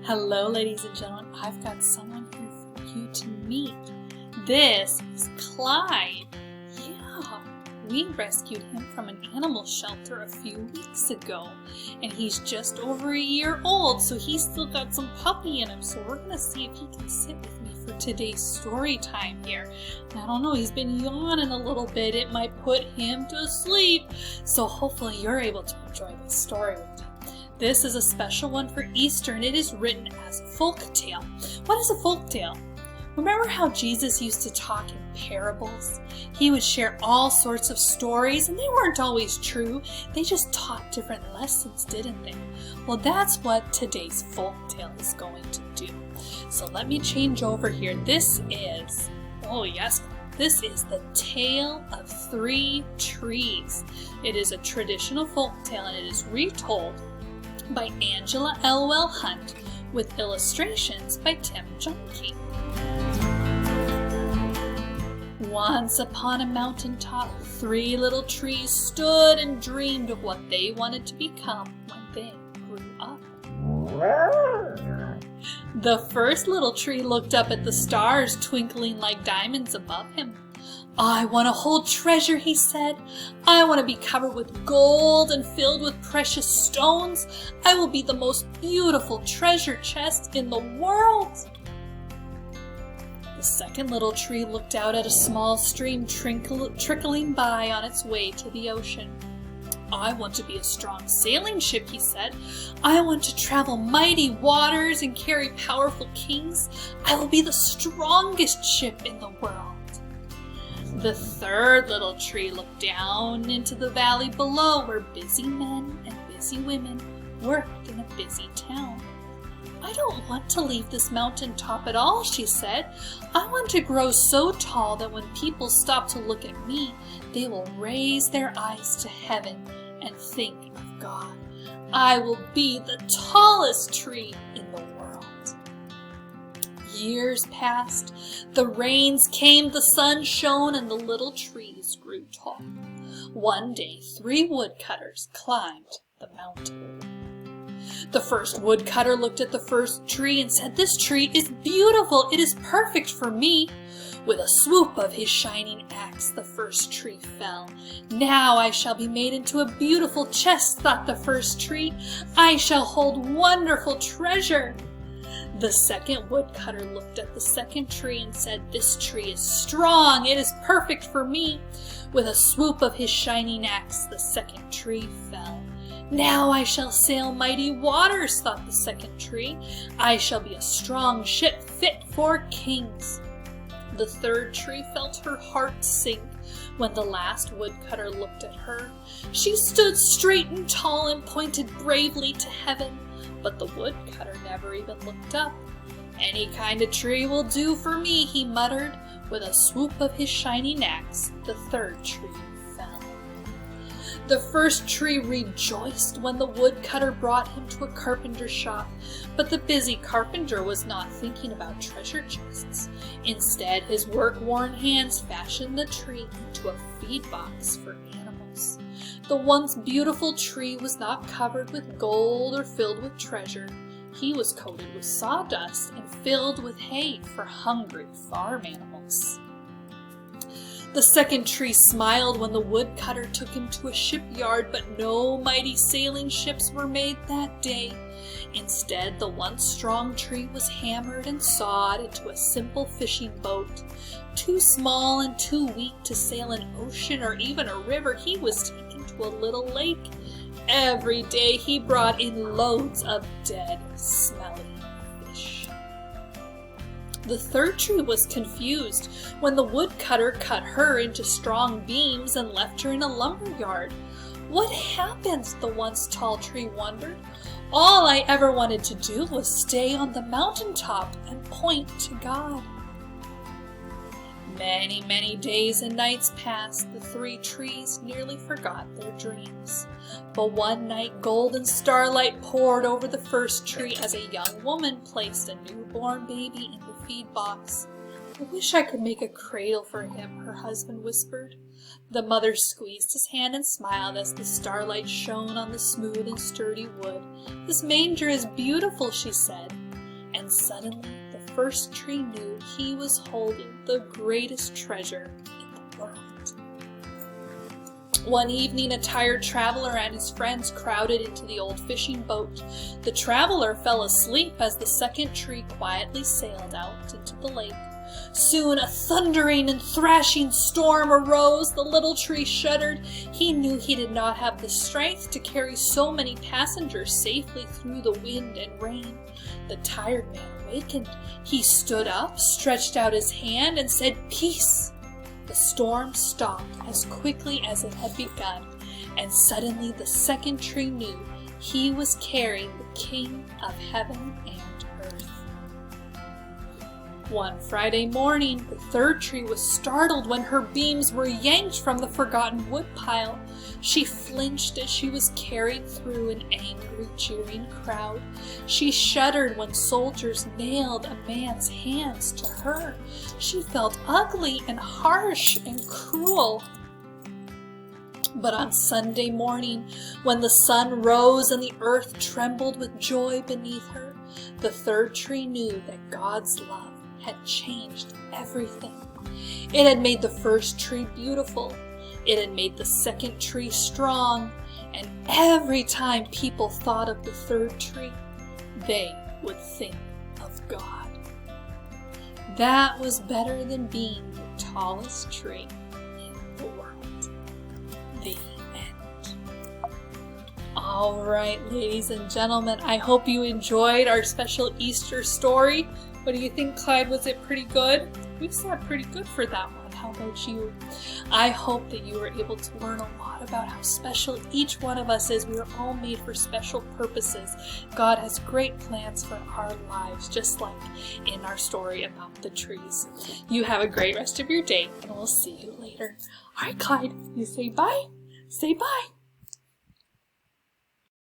Hello, ladies and gentlemen. I've got someone here for you to meet. This is Clyde. Yeah, we rescued him from an animal shelter a few weeks ago, and he's just over a year old, so he's still got some puppy in him. So we're going to see if he can sit with me for today's story time here. I don't know, he's been yawning a little bit. It might put him to sleep. So hopefully you're able to enjoy this story with me. This is a special one for Easter, and it is written as a folk tale. What is a folk tale? Remember how Jesus used to talk in parables? He would share all sorts of stories, and they weren't always true. They just taught different lessons, didn't they? Well, that's what today's folk tale is going to do. So let me change over here. This is the Tale of Three Trees. It is a traditional folk tale, and it is retold by Angela Elwell Hunt with illustrations by Tim Jonke. Once upon a mountaintop, three little trees stood and dreamed of what they wanted to become when they grew up. The first little tree looked up at the stars twinkling like diamonds above him. "I want to hold treasure," he said. "I want to be covered with gold and filled with precious stones. I will be the most beautiful treasure chest in the world." The second little tree looked out at a small stream trickling by on its way to the ocean. "I want to be a strong sailing ship," he said. "I want to travel mighty waters and carry powerful kings. I will be the strongest ship in the world." The third little tree looked down into the valley below, where busy men and busy women worked in a busy town. "I don't want to leave this mountaintop at all," she said. "I want to grow so tall that when people stop to look at me, they will raise their eyes to heaven and think of God. I will be the tallest tree in the world." Years passed. The rains came, the sun shone, and the little trees grew tall. One day, 3 woodcutters climbed the mountain. The first woodcutter looked at the first tree and said, "This tree is beautiful. It is perfect for me." With a swoop of his shining axe, the first tree fell. "Now I shall be made into a beautiful chest," thought the first tree. "I shall hold wonderful treasure." The second woodcutter looked at the second tree and said, "This tree is strong. It is perfect for me." With a swoop of his shining axe, the second tree fell. "Now I shall sail mighty waters," thought the second tree. "I shall be a strong ship fit for kings." The third tree felt her heart sink when the last woodcutter looked at her. She stood straight and tall and pointed bravely to heaven, but the woodcutter never even looked up. "Any kind of tree will do for me," he muttered. With a swoop of his shining axe, the third tree fell. The first tree rejoiced when the woodcutter brought him to a carpenter's shop, but the busy carpenter was not thinking about treasure chests. Instead, his work-worn hands fashioned the tree into a feed box for animals. The once beautiful tree was not covered with gold or filled with treasure. He was coated with sawdust and filled with hay for hungry farm animals. The second tree smiled when the woodcutter took him to a shipyard, but no mighty sailing ships were made that day. Instead, the once strong tree was hammered and sawed into a simple fishing boat. Too small and too weak to sail an ocean or even a river, he was taken to a little lake. Every day he brought in loads of dead, smelly fish. The third tree was confused when the woodcutter cut her into strong beams and left her in a lumber yard. "What happened?" the once tall tree wondered. "All I ever wanted to do was stay on the mountaintop and point to God." Many, many days and nights passed. The 3 trees nearly forgot their dreams. But one night, golden starlight poured over the first tree as a young woman placed a newborn baby in the feed box. "I wish I could make a cradle for him," her husband whispered. The mother squeezed his hand and smiled as the starlight shone on the smooth and sturdy wood. "This manger is beautiful," she said. And suddenly the first tree knew he was holding the greatest treasure in the world. One evening, a tired traveler and his friends crowded into the old fishing boat. The traveler fell asleep as the second tree quietly sailed out into the lake. Soon a thundering and thrashing storm arose. The little tree shuddered. He knew he did not have the strength to carry so many passengers safely through the wind and rain. The tired man awakened. He stood up, stretched out his hand, and said, "Peace." The storm stopped as quickly as it had begun, and suddenly the second tree knew he was carrying the King of heaven and earth. One Friday morning, the third tree was startled when her beams were yanked from the forgotten woodpile. She flinched as she was carried through an angry, cheering crowd. She shuddered when soldiers nailed a man's hands to her. She felt ugly and harsh and cruel. But on Sunday morning, when the sun rose and the earth trembled with joy beneath her, the third tree knew that God's love had changed everything. It had made the first tree beautiful. It had made the second tree strong. And every time people thought of the third tree, they would think of God. That was better than being the tallest tree in the world. The end. All right, ladies and gentlemen, I hope you enjoyed our special Easter story. What do you think, Clyde? Was it pretty good? We sat pretty good for that one. How about you? I hope that you were able to learn a lot about how special each one of us is. We are all made for special purposes. God has great plans for our lives, just like in our story about the trees. You have a great rest of your day, and we'll see you later. All right, Clyde, you say bye. Say bye.